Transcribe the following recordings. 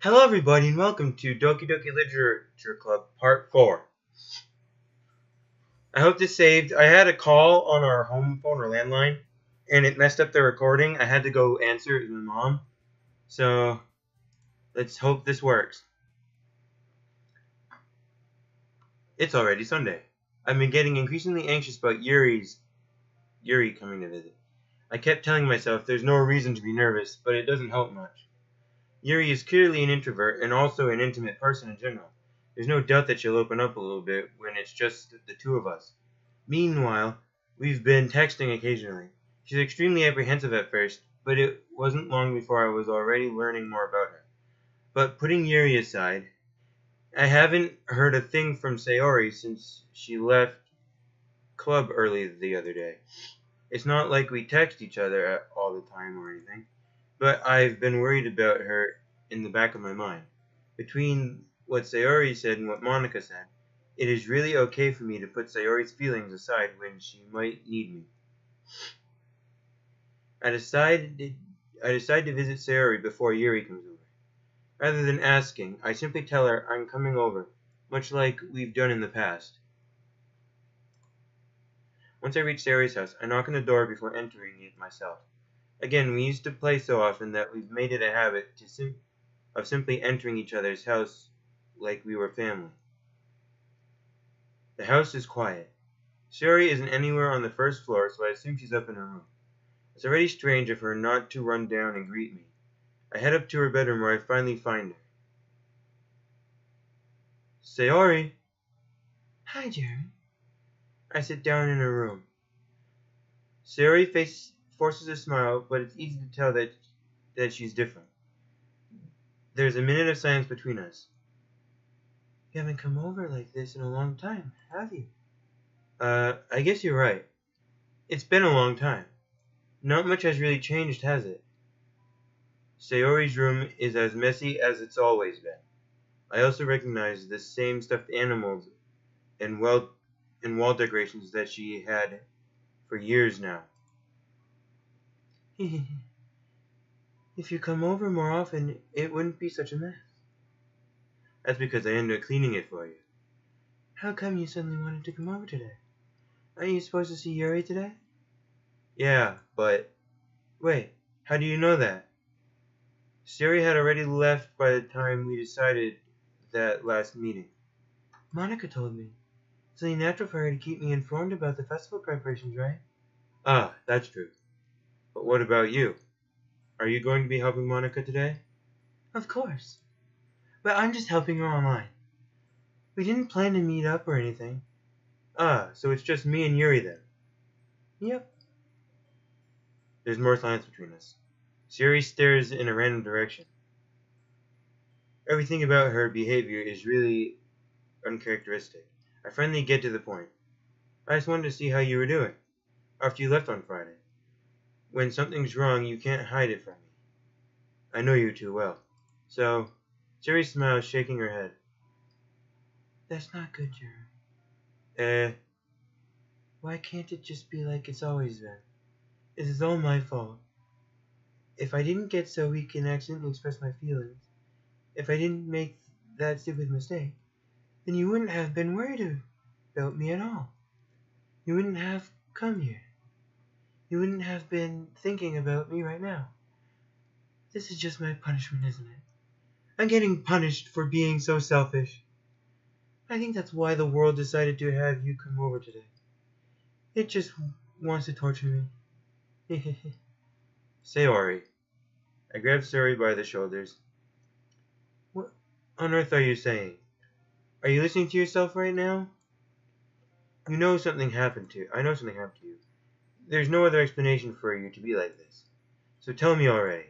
Hello everybody and welcome to Doki Literature Club Part 4. I hope this saved. I had a call on our home phone or landline and it messed up the recording. I had to go answer it with my mom. So let's hope this works. It's already Sunday. I've been getting increasingly anxious about Yuri coming to visit. I kept telling myself there's no reason to be nervous, but it doesn't help much. Yuri is clearly an introvert and also an intimate person in general. There's no doubt that she'll open up a little bit when it's just the two of us. Meanwhile, we've been texting occasionally. She's extremely apprehensive at first, but it wasn't long before I was already learning more about her. But putting Yuri aside, I haven't heard a thing from Sayori since she left club early the other day. It's not like we text each other all the time or anything, but I've been worried about her in the back of my mind. Between what Sayori said and what Monica said, it is really okay for me to put Sayori's feelings aside when she might need me. I decide to visit Sayori before Yuri comes over. Rather than asking, I simply tell her I'm coming over, much like we've done in the past. Once I reach Sayori's house, I knock on the door before entering it myself. Again, we used to play so often that we've made it a habit of simply entering each other's house like we were family. The house is quiet. Sayori isn't anywhere on the first floor, so I assume she's up in her room. It's already strange of her not to run down and greet me. I head up to her bedroom where I finally find her. Sayori! Hi, Jeremy. I sit down in her room. Sayori forces a smile, but it's easy to tell that she's different. There's a minute of silence between us. You haven't come over like this in a long time, have you? I guess you're right. It's been a long time. Not much has really changed, has it? Sayori's room is as messy as it's always been. I also recognize the same stuffed animals and wall decorations that she had for years now. If you come over more often, it wouldn't be such a mess. That's because I ended up cleaning it for you. How come you suddenly wanted to come over today? Aren't you supposed to see Yuri today? Yeah, but... Wait, how do you know that? Sayori had already left by the time we decided that last meeting. Monica told me. It's only natural for her to keep me informed about the festival preparations, right? Ah, that's true. But what about you? Are you going to be helping Monica today? Of course. But I'm just helping her online. We didn't plan to meet up or anything. Ah, so it's just me and Yuri then? Yep. There's more silence between us. Sayori stares in a random direction. Everything about her behavior is really uncharacteristic. I finally get to the point. I just wanted to see how you were doing after you left on Friday. When something's wrong, you can't hide it from me. I know you too well. So, Sayori smiles, shaking her head. That's not good, Jeremy. Why can't it just be like it's always been? This is all my fault. If I didn't get so weak and accidentally express my feelings, if I didn't make that stupid mistake, then you wouldn't have been worried about me at all. You wouldn't have come here. You wouldn't have been thinking about me right now. This is just my punishment, isn't it? I'm getting punished for being so selfish. I think that's why the world decided to have you come over today. It just wants to torture me. Sayori. I grab Sayori by the shoulders. What on earth are you saying? Are you listening to yourself right now? I know something happened to you. There's no other explanation for you to be like this. So tell me already.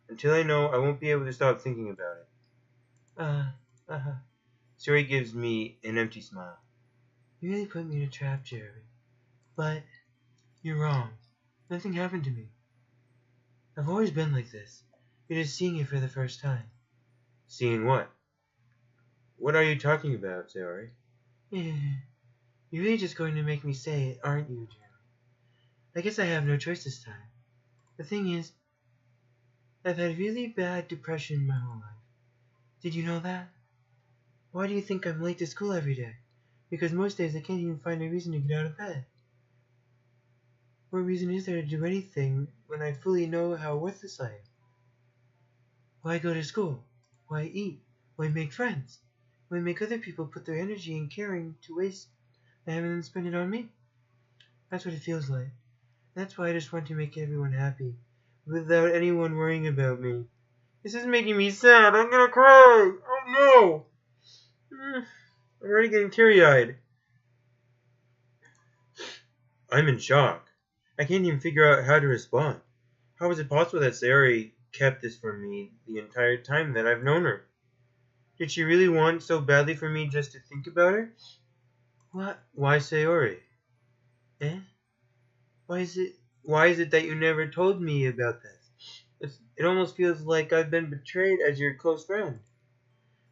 Until I know, I won't be able to stop thinking about it. Sayori gives me an empty smile. You really put me in a trap, Jeremy. But you're wrong. Nothing happened to me. I've always been like this. You're just seeing it for the first time. Seeing what? What are you talking about, Sayori? You're really just going to make me say it, aren't you, Jeremy? I guess I have no choice this time. The thing is, I've had really bad depression my whole life. Did you know that? Why do you think I'm late to school every day? Because most days I can't even find a reason to get out of bed. What reason is there to do anything when I fully know how worthless I am? Why go to school? Why eat? Why make friends? Why make other people put their energy and caring to waste and having them spend it on me? That's what it feels like. That's why I just want to make everyone happy, without anyone worrying about me. This is making me sad. I'm gonna cry. Oh no! I'm already getting teary-eyed. I'm in shock. I can't even figure out how to respond. How is it possible that Sayori kept this from me the entire time that I've known her? Did she really want so badly for me just to think about her? What? Why Sayori? Eh? Why is it that you never told me about this? It almost feels like I've been betrayed as your close friend.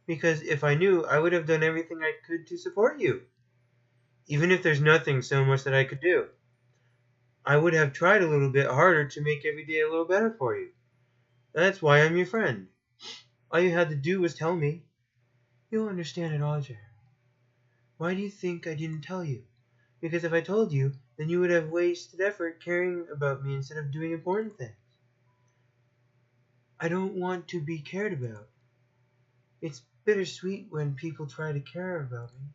Because if I knew, I would have done everything I could to support you. Even if there's nothing so much that I could do. I would have tried a little bit harder to make every day a little better for you. That's why I'm your friend. All you had to do was tell me. You'll understand it all, Jerry. Why do you think I didn't tell you? Because if I told you, then you would have wasted effort caring about me instead of doing important things. I don't want to be cared about. It's bittersweet when people try to care about me.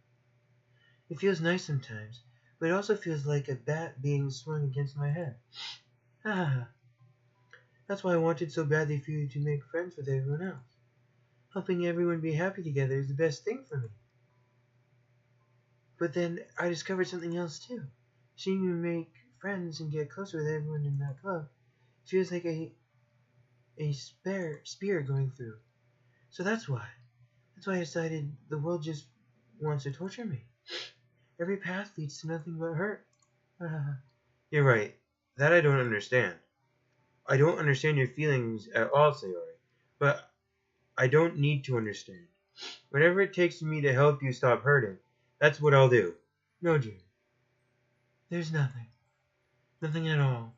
It feels nice sometimes, but it also feels like a bat being swung against my head. Ah, that's why I wanted so badly for you to make friends with everyone else. Helping everyone be happy together is the best thing for me. But then I discovered something else too. Seeing you make friends and get closer with everyone in that club feels like a spear going through. So that's why. That's why I decided the world just wants to torture me. Every path leads to nothing but hurt. You're right. That I don't understand. I don't understand your feelings at all, Sayori. But I don't need to understand. Whatever it takes for me to help you stop hurting, that's what I'll do. No, June. There's nothing. Nothing at all.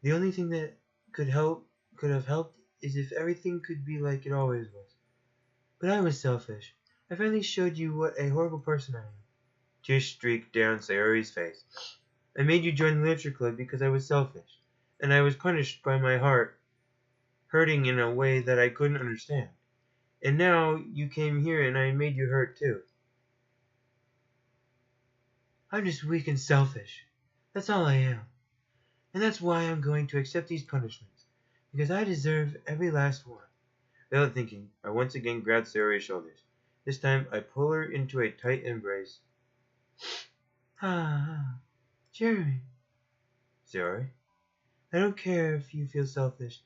The only thing that could have helped is if everything could be like it always was. But I was selfish. I finally showed you what a horrible person I am. Tears streaked down Sayori's face. I made you join the literature club because I was selfish, and I was punished by my heart hurting in a way that I couldn't understand. And now you came here and I made you hurt too. I'm just weak and selfish. That's all I am. And that's why I'm going to accept these punishments, because I deserve every last one. Without thinking, I once again grabbed Sayori's shoulders. This time I pull her into a tight embrace. Jeremy. Sayori, I don't care if you feel selfish.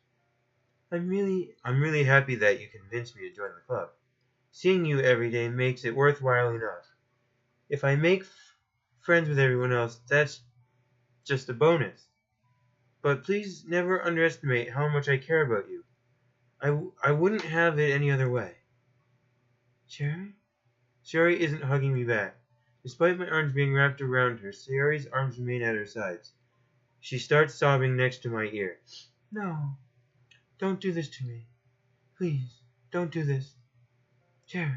I'm really happy that you convinced me to join the club. Seeing you every day makes it worthwhile enough. If I make friends with everyone else, that's just a bonus. But please never underestimate how much I care about you. I wouldn't have it any other way. Jeremy? Sayori isn't hugging me back. Despite my arms being wrapped around her, Sayori's arms remain at her sides. She starts sobbing next to my ear. No, don't do this to me. Please, don't do this. Jerry,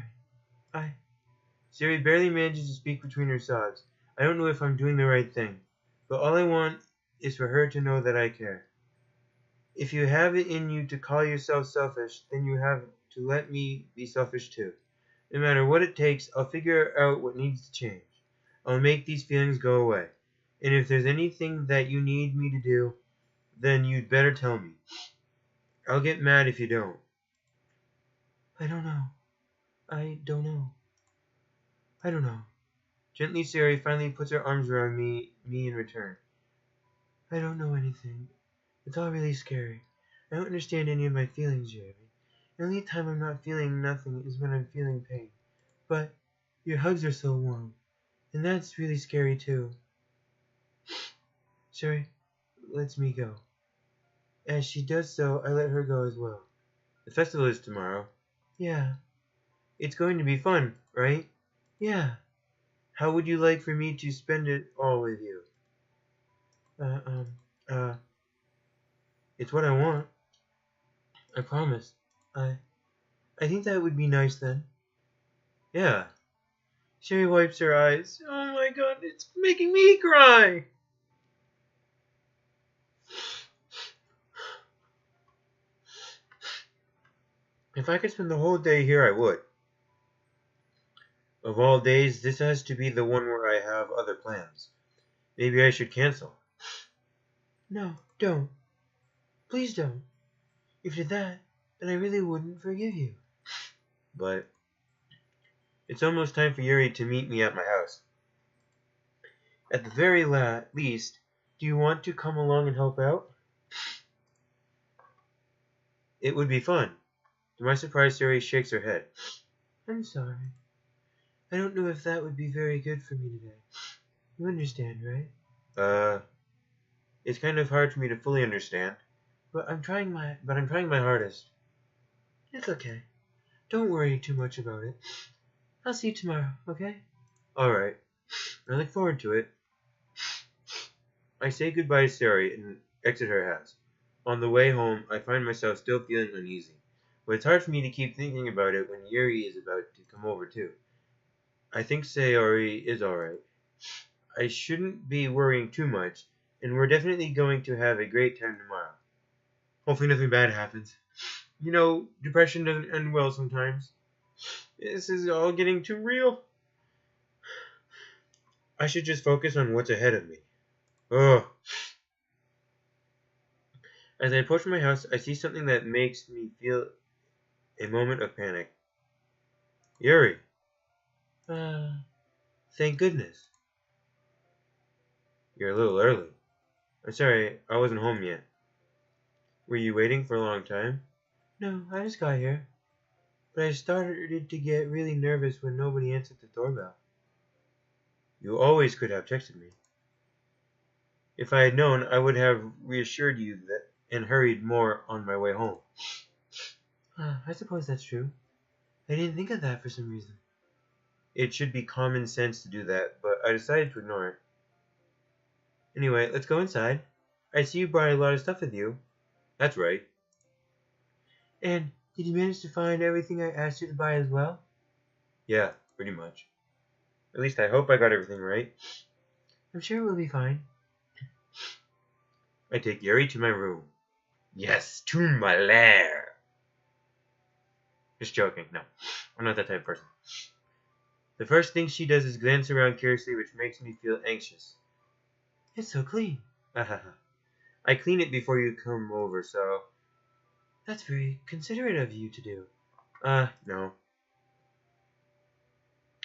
Sayori barely manages to speak between her sobs. I don't know if I'm doing the right thing, but all I want is for her to know that I care. If you have it in you to call yourself selfish, then you have to let me be selfish too. No matter what it takes, I'll figure out what needs to change. I'll make these feelings go away. And if there's anything that you need me to do, then you'd better tell me. I'll get mad if you don't. I don't know. I don't know. Gently, Sayori finally puts her arms around me in return. I don't know anything. It's all really scary. I don't understand any of my feelings, Jeremy. The only time I'm not feeling nothing is when I'm feeling pain. But your hugs are so warm, and that's really scary too. Sayori lets me go. As she does so, I let her go as well. The festival is tomorrow. Yeah. It's going to be fun, right? Yeah. How would you like for me to spend it all with you? It's what I want. I promise. I I think that would be nice then. Yeah. Sherry wipes her eyes. Oh my god, it's making me cry! If I could spend the whole day here, I would. Of all days, this has to be the one where I have other plans. Maybe I should cancel. No, don't. Please don't. If you did that, then I really wouldn't forgive you. But it's almost time for Yuri to meet me at my house. At the very least, do you want to come along and help out? It would be fun. To my surprise, Yuri shakes her head. I'm sorry. I don't know if that would be very good for me today. You understand, right? It's kind of hard for me to fully understand. But I'm trying my hardest. It's okay. Don't worry too much about it. I'll see you tomorrow, okay? Alright. I look forward to it. I say goodbye to Sari and exit her house. On the way home, I find myself still feeling uneasy. But it's hard for me to keep thinking about it when Yuri is about to come over too. I think Sayori is alright. I shouldn't be worrying too much, and we're definitely going to have a great time tomorrow. Hopefully nothing bad happens. You know, depression doesn't end well sometimes. This is all getting too real. I should just focus on what's ahead of me. Ugh. As I approach my house, I see something that makes me feel a moment of panic. Yuri. Thank goodness. You're a little early. I'm sorry, I wasn't home yet. Were you waiting for a long time? No, I just got here. But I started to get really nervous when nobody answered the doorbell. You always could have texted me. If I had known, I would have reassured you that and hurried more on my way home. I suppose that's true. I didn't think of that for some reason. It should be common sense to do that, but I decided to ignore it. Anyway, let's go inside. I see you brought a lot of stuff with you. That's right. And did you manage to find everything I asked you to buy as well? Yeah, pretty much. At least I hope I got everything right. I'm sure it will be fine. I take Yuri to my room. Yes, to my lair. Just joking. No, I'm not that type of person. The first thing she does is glance around curiously, which makes me feel anxious. It's so clean. I clean it before you come over, so... That's very considerate of you to do. No.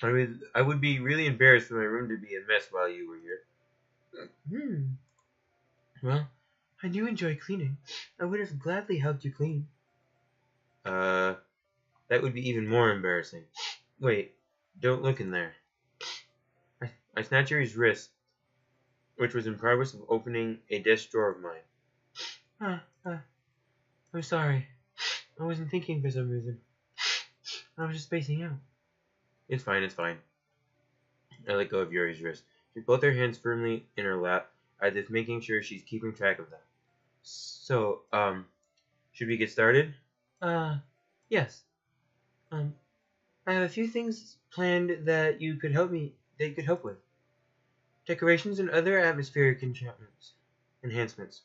I would be really embarrassed for my room to be a mess while you were here. Well, I do enjoy cleaning. I would have gladly helped you clean. That would be even more embarrassing. Wait, don't look in there. I snatch Yuri's wrist, which was in progress of opening a desk drawer of mine. I'm sorry. I wasn't thinking for some reason. I was just spacing out. It's fine, it's fine. I let go of Yuri's wrist. She put her hands firmly in her lap, as if making sure she's keeping track of them. So, should we get started? Yes. I have a few things planned that you could help with. Decorations and other atmospheric enhancements.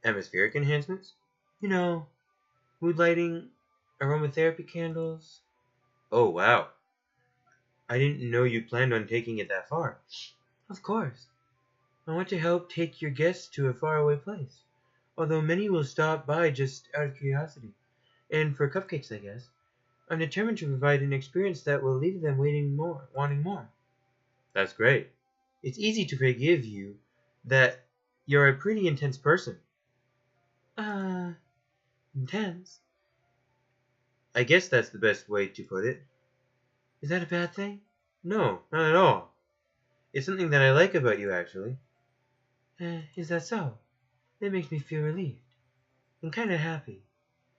Atmospheric enhancements? You know, mood lighting, aromatherapy candles. Oh, wow. I didn't know you planned on taking it that far. Of course. I want to help take your guests to a faraway place, although many will stop by just out of curiosity. And for cupcakes, I guess. I'm determined to provide an experience that will leave them wanting more. That's great. It's easy to forgive you that you're a pretty intense person. Intense? I guess that's the best way to put it. Is that a bad thing? No, not at all. It's something that I like about you, actually. Is that so? That makes me feel relieved. I'm kind of happy.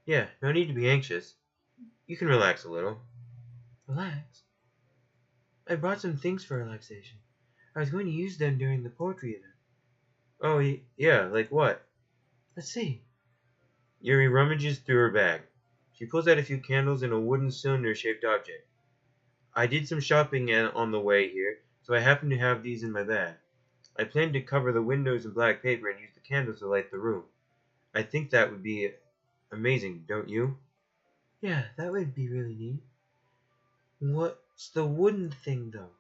Yeah, no need to be anxious. You can relax a little. Relax? I brought some things for relaxation. I was going to use them during the poetry event. Oh, yeah, like what? Let's see. Yuri rummages through her bag. She pulls out a few candles and a wooden cylinder-shaped object. I did some shopping on the way here, so I happen to have these in my bag. I plan to cover the windows in black paper and use the candles to light the room. I think that would be amazing, don't you? Yeah, that would be really neat. What's the wooden thing, though?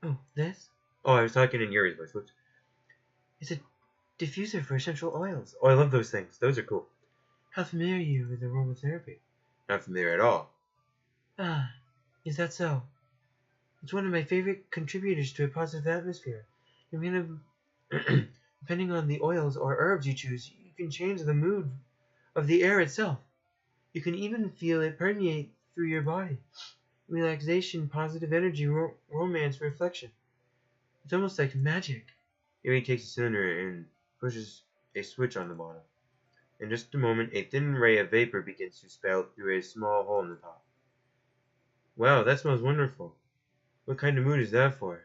Oh, this? Oh, I was talking in Yuri's voice. Whoops. It's a diffuser for essential oils. Oh, I love those things. Those are cool. How familiar are you with aromatherapy? Not familiar at all. Ah, is that so? It's one of my favorite contributors to a positive atmosphere. Depending on the oils or herbs you choose, you can change the mood of the air itself. You can even feel it permeate through your body. Relaxation, positive energy, romance, reflection. It's almost like magic. Yuri takes a cylinder and pushes a switch on the bottom. In just a moment, a thin ray of vapor begins to spout through a small hole in the top. Wow, that smells wonderful. What kind of mood is that for?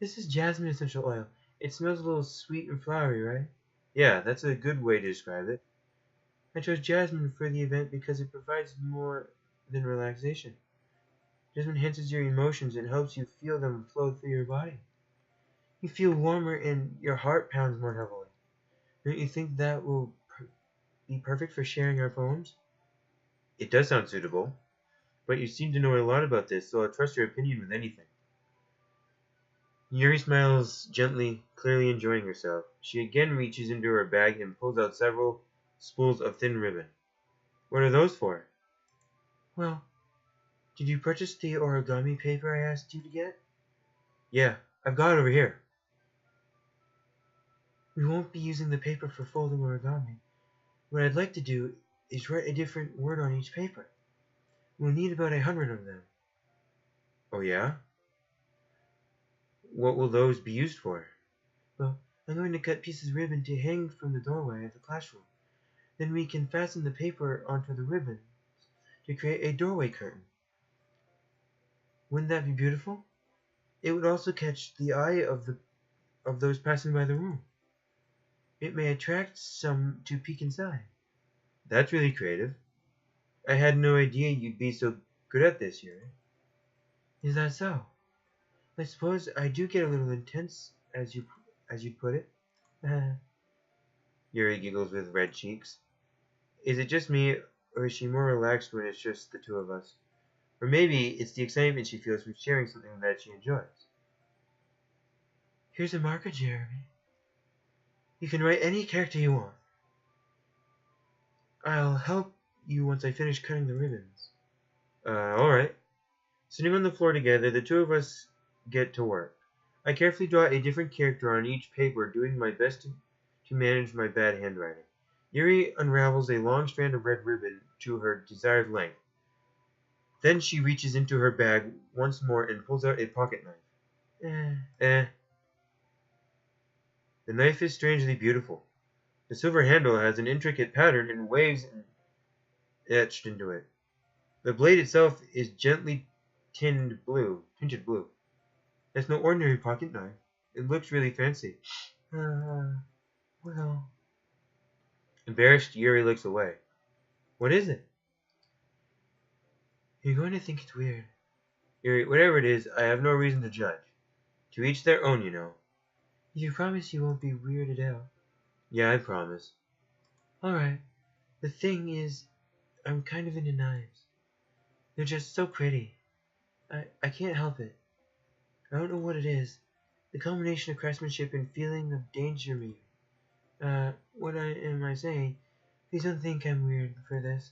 This is jasmine essential oil. It smells a little sweet and flowery, right? Yeah, that's a good way to describe it. I chose jasmine for the event because it provides more than relaxation. Jasmine enhances your emotions and helps you feel them flow through your body. You feel warmer and your heart pounds more heavily. Don't you think that will be perfect for sharing our poems? It does sound suitable, but you seem to know a lot about this, so I'll trust your opinion with anything. Yuri smiles gently, clearly enjoying herself. She again reaches into her bag and pulls out several spools of thin ribbon. What are those for? Well, did you purchase the origami paper I asked you to get? Yeah, I've got it over here. We won't be using the paper for folding origami. What I'd like to do is write a different word on each paper. We'll need about 100 of them. Oh yeah? What will those be used for? Well, I'm going to cut pieces of ribbon to hang from the doorway of the classroom. Then we can fasten the paper onto the ribbon to create a doorway curtain. Wouldn't that be beautiful? It would also catch the eye of those passing by the room. It may attract some to peek inside. That's really creative. I had no idea you'd be so good at this, Yuri. Is that so? I suppose I do get a little intense, as you put it. Yuri giggles with red cheeks. Is it just me, or is she more relaxed when it's just the two of us? Or maybe it's the excitement she feels from sharing something that she enjoys. Here's a marker, Jeremy. You can write any character you want. I'll help you once I finish cutting the ribbons. Alright. Sitting on the floor together, the two of us get to work. I carefully draw a different character on each paper, doing my best to manage my bad handwriting. Yuri unravels a long strand of red ribbon to her desired length. Then she reaches into her bag once more and pulls out a pocket knife. The knife is strangely beautiful. The silver handle has an intricate pattern and waves etched into it. The blade itself is gently tinted blue. That's no ordinary pocket knife. It looks really fancy. Well... Embarrassed, Yuri looks away. What is it? You're going to think it's weird. Yuri, whatever it is, I have no reason to judge. To each their own, you know. You promise you won't be weirded out? Yeah, I promise. Alright. The thing is, I'm kind of into knives. They're just so pretty. I can't help it. I don't know what it is. The combination of craftsmanship and feeling of danger maybe. What am I saying? Please don't think I'm weird for this.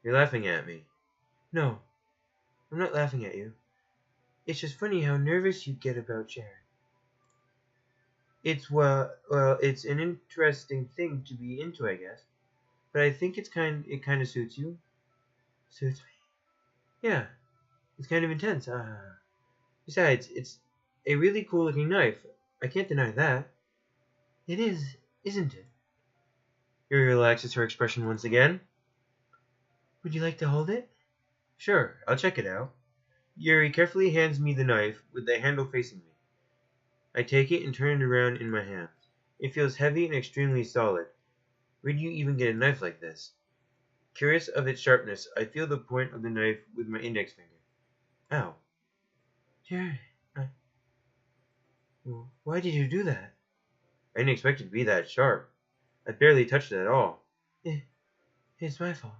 You're laughing at me. No, I'm not laughing at you. It's just funny how nervous you get about sharing. It's it's an interesting thing to be into, I guess. But I think it kind of suits you. Suits me? Yeah, it's kind of intense. Besides, it's a really cool looking knife. I can't deny that. It is, isn't it? Yuri relaxes her expression once again. Would you like to hold it? Sure, I'll check it out. Yuri carefully hands me the knife with the handle facing me. I take it and turn it around in my hands. It feels heavy and extremely solid. Where do you even get a knife like this? Curious of its sharpness, I feel the point of the knife with my index finger. Ow. Jerry, well, why did you do that? I didn't expect it to be that sharp. I barely touched it at all. It's my fault.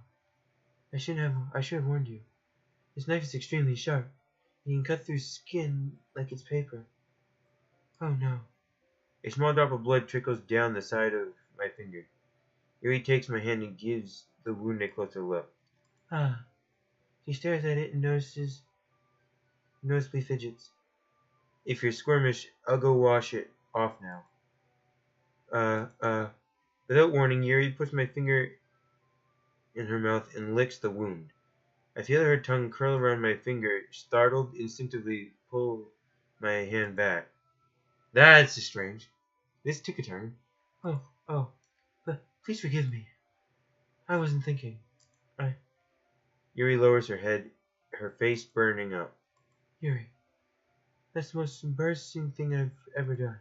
I should have warned you. This knife is extremely sharp. It can cut through skin like it's paper. Oh no. A small drop of blood trickles down the side of my finger. Yuri takes my hand and gives the wound a closer look. Ah. She stares at it and noticeably fidgets. If you're squirmish, I'll go wash it off now. Without warning, Yuri puts my finger in her mouth and licks the wound. I feel her tongue curl around my finger, startled, instinctively pull my hand back. That's strange. This took a turn. Oh, but please forgive me. I wasn't thinking. Yuri lowers her head, her face burning up. Yuri, that's the most embarrassing thing I've ever done.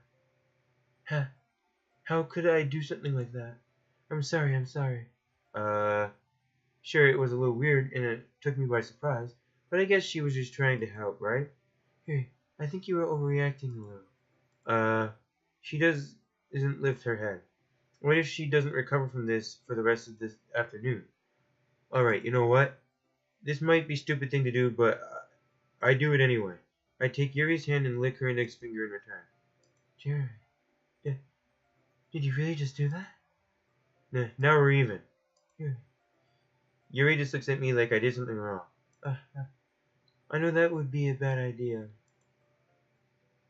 How could I do something like that? I'm sorry. Sure, it was a little weird and it took me by surprise, but I guess she was just trying to help, right? Yuri, I think you were overreacting a little. She doesn't lift her head. What if she doesn't recover from this for the rest of this afternoon? Alright, you know what? This might be a stupid thing to do, but I do it anyway. I take Yuri's hand and lick her index finger in return. Jerry, did you really just do that? Nah, now we're even. Yuri. Yuri just looks at me like I did something wrong. I know that would be a bad idea.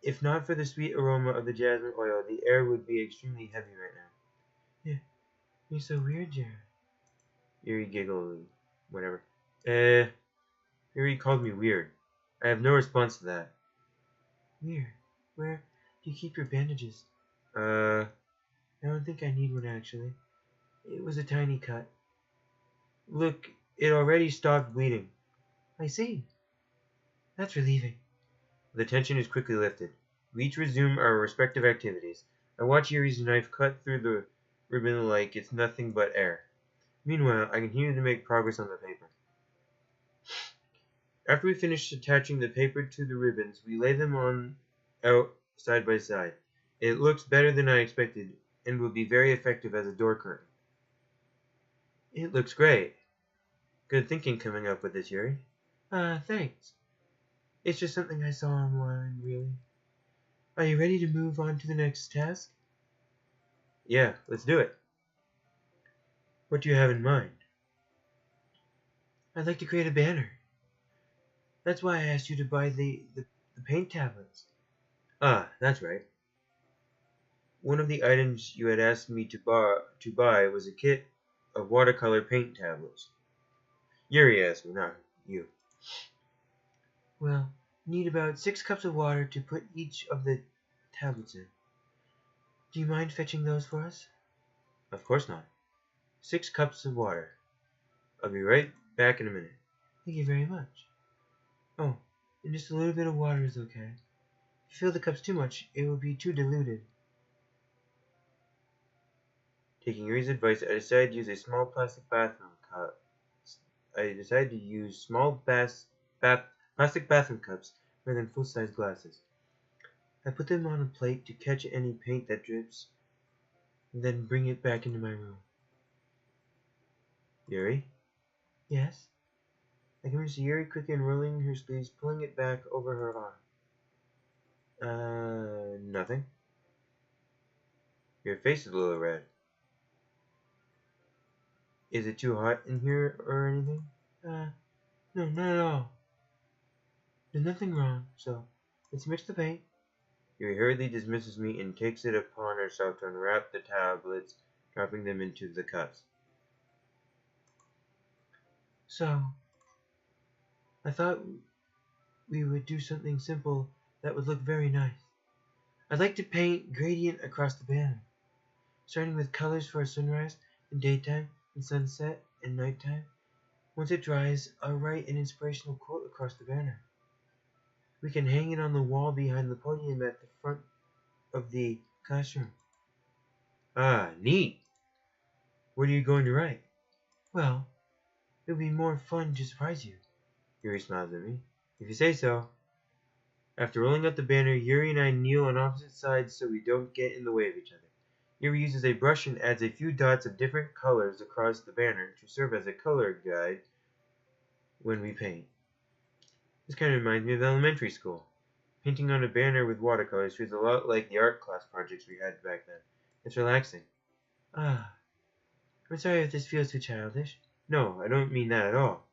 If not for the sweet aroma of the jasmine oil, the air would be extremely heavy right now. Yeah, you're so weird, Jerry. Yuri giggled. Whatever. Yuri called me weird. I have no response to that. Weird? Where do you keep your bandages? I don't think I need one, actually. It was a tiny cut. Look, it already stopped bleeding. I see. That's relieving. The tension is quickly lifted. We each resume our respective activities. I watch Yuri's knife cut through the ribbon like it's nothing but air. Meanwhile, I continue to make progress on the paper. After we finish attaching the paper to the ribbons, we lay them out side by side. It looks better than I expected and will be very effective as a door curtain. It looks great. Good thinking coming up with this, Yuri. Thanks. It's just something I saw online, really. Are you ready to move on to the next task? Yeah, let's do it. What do you have in mind? I'd like to create a banner. That's why I asked you to buy the paint tablets. That's right. One of the items you had asked me to buy was a kit of watercolor paint tablets. Yuri asked me, not you. Well, you need about 6 cups of water to put each of the tablets in. Do you mind fetching those for us? Of course not. 6 cups of water. I'll be right back in a minute. Thank you very much. Oh, and just a little bit of water is okay. If you fill the cups too much, it will be too diluted. Taking Yuri's advice, I decided to use a small plastic bathroom cup. Plastic bathroom cups rather than full-size glasses. I put them on a plate to catch any paint that drips, and then bring it back into my room. Yuri? Yes? I can see Yuri quickly unrolling her sleeves, pulling it back over her arm. Nothing. Your face is a little red. Is it too hot in here or anything? No, not at all. There's nothing wrong, so let's mix the paint. Yuri hurriedly dismisses me and takes it upon herself to unwrap the tablets, dropping them into the cups. So, I thought we would do something simple that would look very nice. I'd like to paint gradient across the banner, starting with colors for a sunrise and daytime and sunset and nighttime. Once it dries, I'll write an inspirational quote across the banner. We can hang it on the wall behind the podium at the front of the classroom. Neat. What are you going to write? Well, it would be more fun to surprise you. Yuri smiles at me. If you say so. After rolling out the banner, Yuri and I kneel on opposite sides so we don't get in the way of each other. Yuri uses a brush and adds a few dots of different colors across the banner to serve as a color guide when we paint. This kind of reminds me of elementary school. Painting on a banner with watercolors feels a lot like the art class projects we had back then. It's relaxing. Ah, I'm sorry if this feels too childish. No, I don't mean that at all.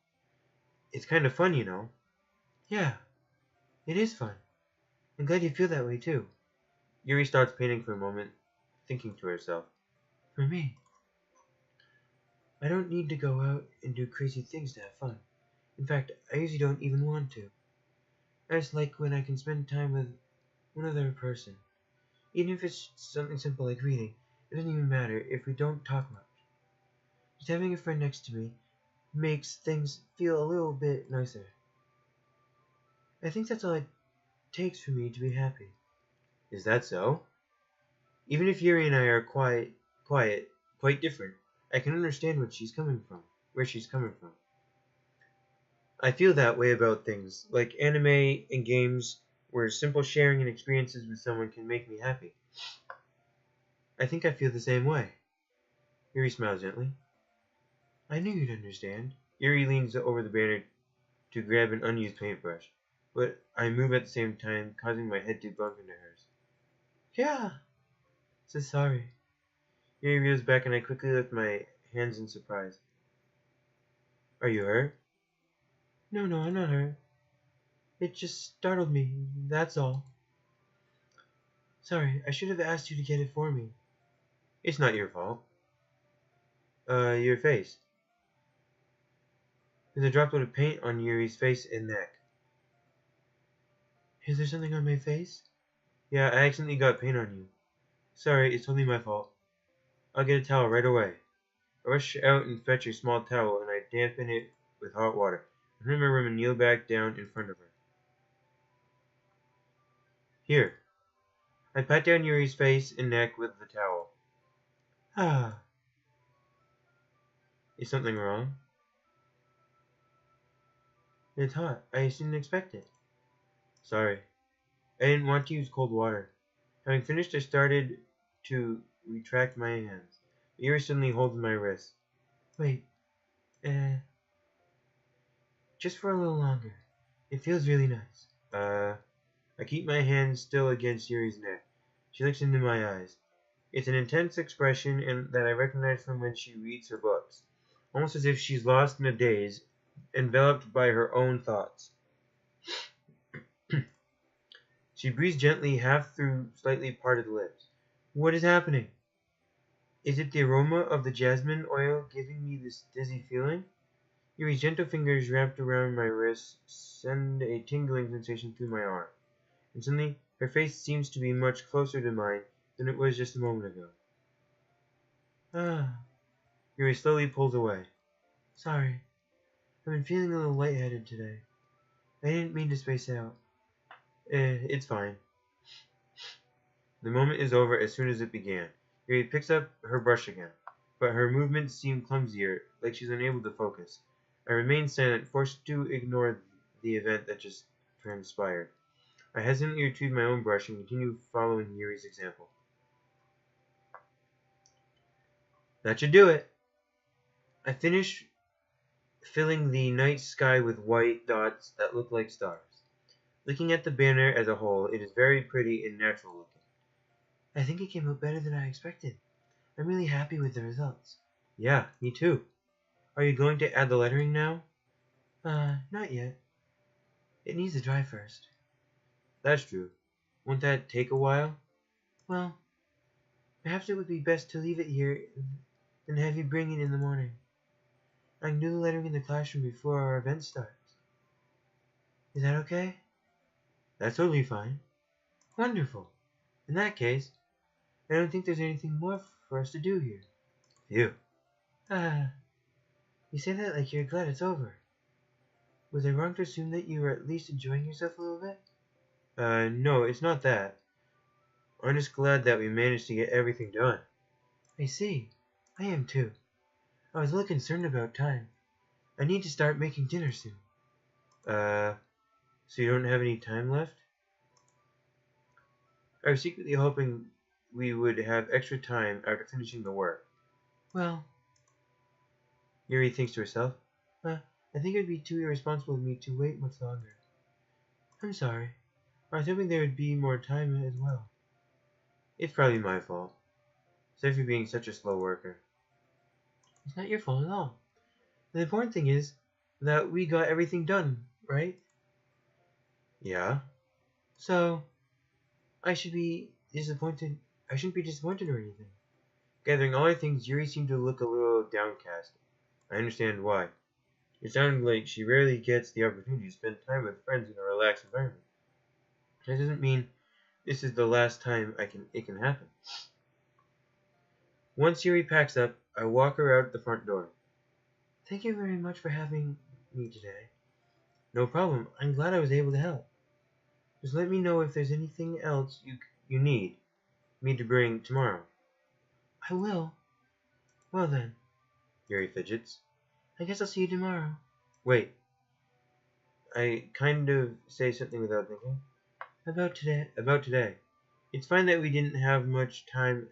It's kind of fun, you know. Yeah, it is fun. I'm glad you feel that way too. Yuri starts painting for a moment, thinking to herself. For me, I don't need to go out and do crazy things to have fun. In fact, I usually don't even want to. I just like when I can spend time with one other person. Even if it's something simple like reading, it doesn't even matter if we don't talk much. Just having a friend next to me makes things feel a little bit nicer. I think that's all it takes for me to be happy. Is that so? Even if Yuri and I are quite different, I can understand where she's coming from. I feel that way about things, like anime and games, where simple sharing and experiences with someone can make me happy. I think I feel the same way. Yuri smiles gently. I knew you'd understand. Yuri leans over the banner to grab an unused paintbrush, but I move at the same time, causing my head to bump into hers. Yeah. So sorry. Yuri reels back and I quickly lift my hands in surprise. Are you hurt? No, I'm not hurt. It just startled me, that's all. Sorry, I should have asked you to get it for me. It's not your fault. Your face. There's a droplet of paint on Yuri's face and neck. Is there something on my face? Yeah, I accidentally got paint on you. Sorry, it's totally my fault. I'll get a towel right away. I rush out and fetch a small towel and I dampen it with hot water. I turn in my room and kneel back down in front of her. Here. I pat down Yuri's face and neck with the towel. Ah. Is something wrong? It's hot. I just didn't expect it. Sorry. I didn't want to use cold water. Having finished, I started to retract my hands. Yuri suddenly holds my wrist. Wait. Just for a little longer. It feels really nice. I keep my hand still against Yuri's neck. She looks into my eyes. It's an intense expression and that I recognize from when she reads her books. Almost as if she's lost in a daze, enveloped by her own thoughts. She breathes gently, half through slightly parted lips. What is happening? Is it the aroma of the jasmine oil giving me this dizzy feeling? Yuri's gentle fingers wrapped around my wrist send a tingling sensation through my arm. And suddenly, her face seems to be much closer to mine than it was just a moment ago. Ah. Yuri slowly pulls away. Sorry. I've been feeling a little lightheaded today. I didn't mean to space out. It's fine. The moment is over as soon as it began. Yuri picks up her brush again, but her movements seem clumsier, like she's unable to focus. I remain silent, forced to ignore the event that just transpired. I hesitantly retrieve my own brush and continue following Yuri's example. That should do it. I finish filling the night sky with white dots that look like stars. Looking at the banner as a whole, it is very pretty and natural looking. I think it came out better than I expected. I'm really happy with the results. Yeah, me too. Are you going to add the lettering now? Not yet. It needs to dry first. That's true. Won't that take a while? Well, perhaps it would be best to leave it here and have you bring it in the morning. I can do the lettering in the classroom before our event starts. Is that okay? That's totally fine. Wonderful. In that case, I don't think there's anything more for us to do here. Phew. You say that like you're glad it's over. Was I wrong to assume that you were at least enjoying yourself a little bit? No, it's not that. I'm just glad that we managed to get everything done. I see. I am too. I was a little concerned about time. I need to start making dinner soon. So you don't have any time left? I was secretly hoping we would have extra time after finishing the work. Well, Yuri thinks to herself. I think it would be too irresponsible of me to wait much longer. I'm sorry. I was hoping there would be more time as well. It's probably my fault. Sorry for being such a slow worker. It's not your fault at all. The important thing is that we got everything done, right? Yeah? So, I should be disappointed. I shouldn't be disappointed or anything. Gathering all her things, Yuri seemed to look a little downcast. I understand why. It sounded like she rarely gets the opportunity to spend time with friends in a relaxed environment. That doesn't mean this is the last time it can happen. Once Yuri packs up, I walk her out the front door. Thank you very much for having me today. No problem. I'm glad I was able to help. Just let me know if there's anything else You need me to bring tomorrow. I will. Well then, Yuri fidgets. I guess I'll see you tomorrow. Wait. I kind of say something without thinking. About today. About today. It's fine that we didn't have much time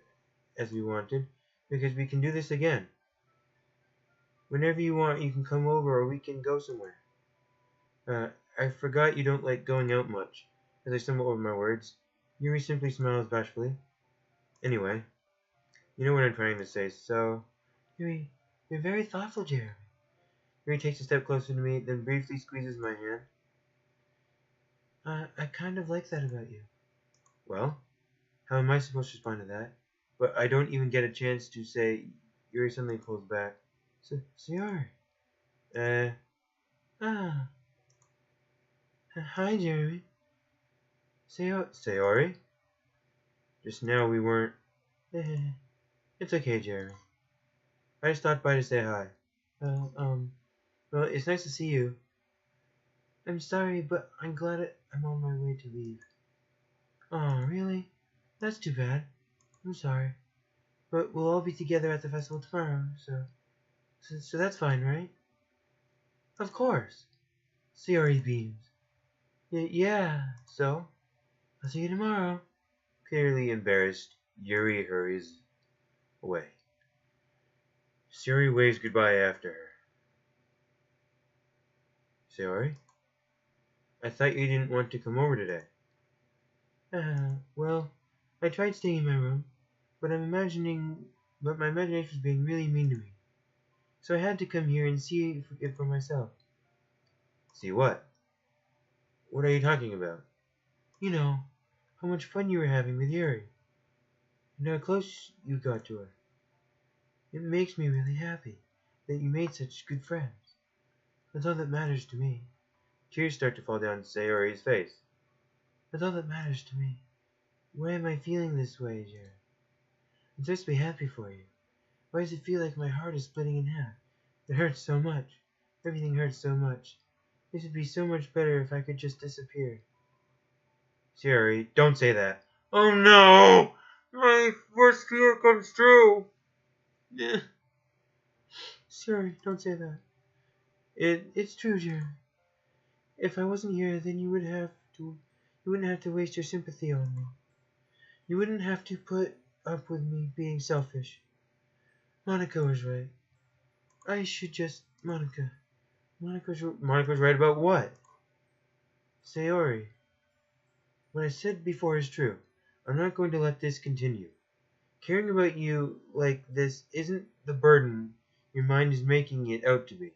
as we wanted, because we can do this again. Whenever you want, you can come over or we can go somewhere. I forgot you don't like going out much. As I stumble over my words, Yuri simply smiles bashfully. Anyway, you know what I'm trying to say, so... You're very thoughtful, Jeremy. Yuri takes a step closer to me, then briefly squeezes my hand. I kind of like that about you. Well, how am I supposed to respond to that? But I don't even get a chance to say. Yuri suddenly pulls back. Sayori. Ah. Hi, Jeremy. Sayori? Just now we weren't. It's okay, Jeremy. I just stopped by to say hi. Well, it's nice to see you. I'm sorry, but I'm glad I'm on my way to leave. Oh, really? That's too bad. I'm sorry. But we'll all be together at the festival tomorrow, so that's fine, right? Of course. Sayori beams. Yeah, so I'll see you tomorrow. Clearly embarrassed, Yuri hurries away. Sayori waves goodbye after her. Sayori? I thought you didn't want to come over today. Well, I tried staying in my room, but my imagination was being really mean to me. So I had to come here and see it for myself. See what? What are you talking about? You know, how much fun you were having with Yuri, and how close you got to her. It makes me really happy that you made such good friends. That's all that matters to me. Tears start to fall down Sayori's face. That's all that matters to me. Why am I feeling this way, Jerry? I'm supposed to be happy for you. Why does it feel like my heart is splitting in half? It hurts so much. Everything hurts so much. This would be so much better if I could just disappear. Sayori, don't say that. Oh no! My worst fear comes true! Sorry, don't say that. It's true, Jerry. If I wasn't here, then you wouldn't have to waste your sympathy on me. You wouldn't have to put up with me being selfish. Monica was right. I should just... Monica's right about what? Sayori. What I said before is true. I'm not going to let this continue. Caring about you like this isn't the burden your mind is making it out to be.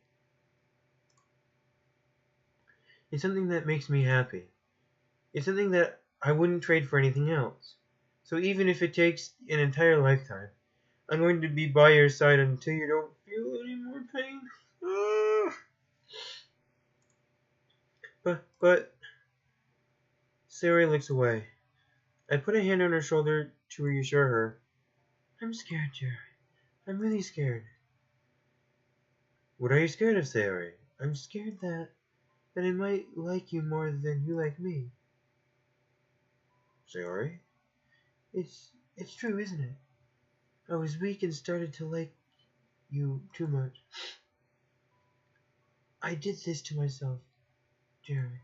It's something that makes me happy. It's something that I wouldn't trade for anything else. So even if it takes an entire lifetime, I'm going to be by your side until you don't feel any more pain. But Sayori looks away. I put a hand on her shoulder to reassure her. I'm scared, Jerry. I'm really scared. What are you scared of, Sayori? I'm scared that I might like you more than you like me. Sayori? It's true, isn't it? I was weak and started to like you too much. I did this to myself, Jeremy.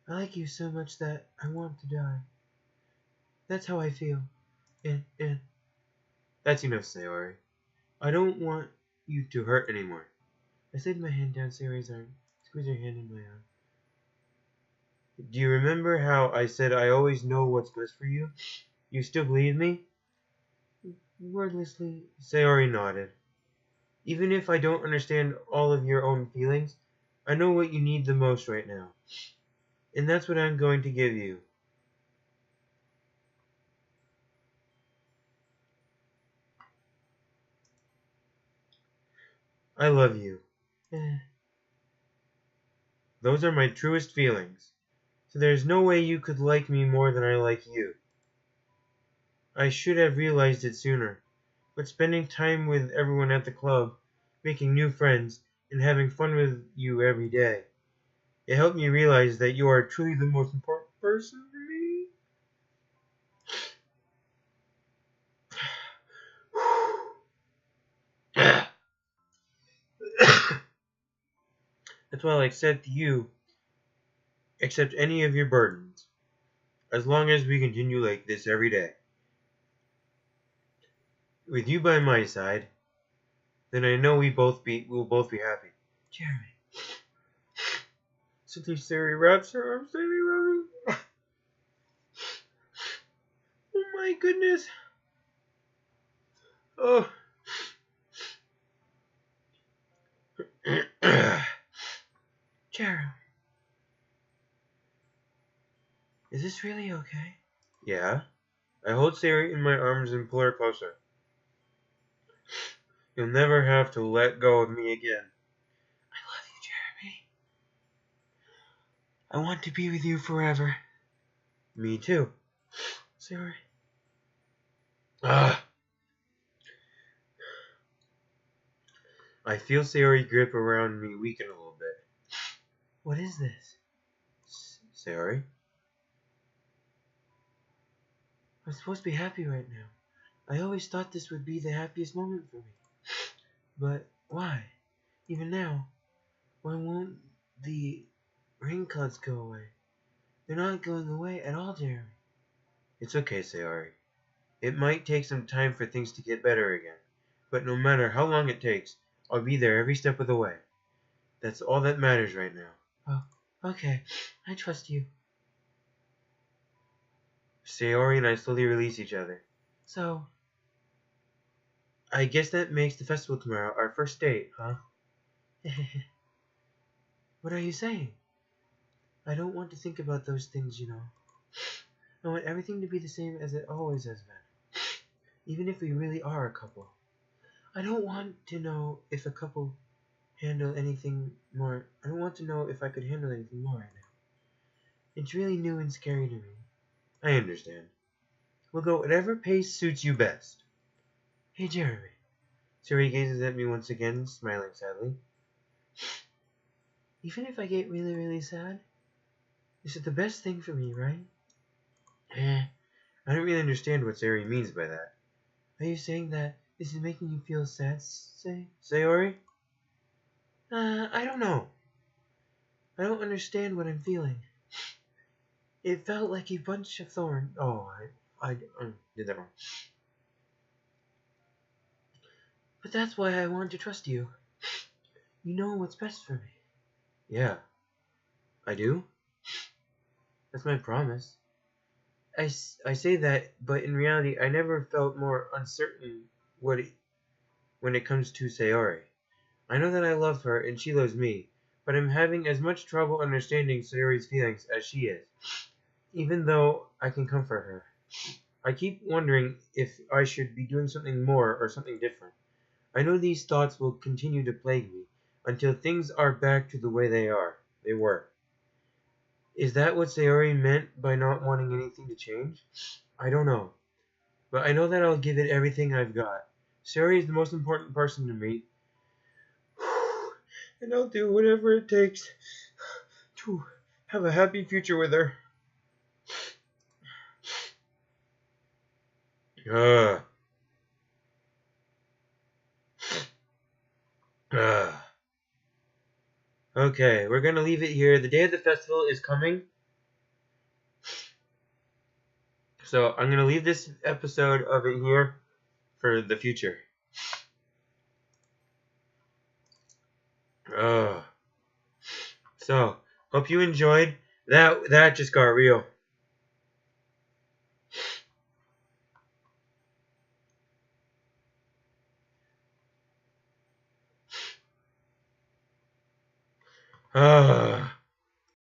I like you so much that I want to die. That's how I feel. And That's enough, Sayori. I don't want you to hurt anymore. I slid my hand down Sayori's arm, squeezed her hand in my arm. Do you remember how I said I always know what's best for you? You still believe me? Wordlessly, Sayori nodded. Even if I don't understand all of your own feelings, I know what you need the most right now. And that's what I'm going to give you. I love you. Those are my truest feelings. So there's no way you could like me more than I like you. I should have realized it sooner, but spending time with everyone at the club, making new friends, and having fun with you every day, it helped me realize that you are truly the most important person to me. That's why I'll accept any of your burdens, as long as we continue like this every day. With you by my side, then I know we'll both be happy. Jeremy. Suddenly Sayori wraps her arms tightly around me. Oh my goodness. Oh. Jeremy. Is this really okay? Yeah. I hold Sayori in my arms and pull her closer. You'll never have to let go of me again. I love you, Jeremy. I want to be with you forever. Me too. Sayori. Ah. I feel Sayori grip around me weaken a little bit. What is this? Sayori? I'm supposed to be happy right now. I always thought this would be the happiest moment for me. But why? Even now, why won't the rain clouds go away? They're not going away at all, Jeremy. It's okay, Sayori. It might take some time for things to get better again. But no matter how long it takes, I'll be there every step of the way. That's all that matters right now. Oh, okay. I trust you. Sayori and I slowly release each other. So, I guess that makes the festival tomorrow our first date, huh? what are you saying? I don't want to think about those things, you know. I want everything to be the same as it always has been. Even if we really are a couple. I don't want to know if a couple handle anything more. I don't want to know if I could handle anything more right now. It's really new and scary to me. I understand. We'll go whatever pace suits you best. Hey, Jeremy. Sayori gazes at me once again, smiling sadly. Even if I get really, really sad, this is the best thing for me, right? I don't really understand what Sayori means by that. Are you saying that this is making you feel sad, Sayori? I don't know. I don't understand what I'm feeling. It felt like a bunch of thorns. Oh, I did that wrong. But that's why I want to trust you. You know what's best for me. Yeah. I do? That's my promise. I say that, but in reality, I never felt more uncertain when it comes to Sayori. I know that I love her and she loves me, but I'm having as much trouble understanding Sayori's feelings as she is, even though I can comfort her. I keep wondering if I should be doing something more or something different. I know these thoughts will continue to plague me until things are back to the way they were. Is that what Sayori meant by not wanting anything to change? I don't know. But I know that I'll give it everything I've got. Sayori is the most important person to me. And I'll do whatever it takes to have a happy future with her. Ugh. Okay, we're gonna leave it here. The day of the festival is coming. So I'm gonna leave this episode of it here for the future. Ugh. So, hope you enjoyed. That just got real. Ugh.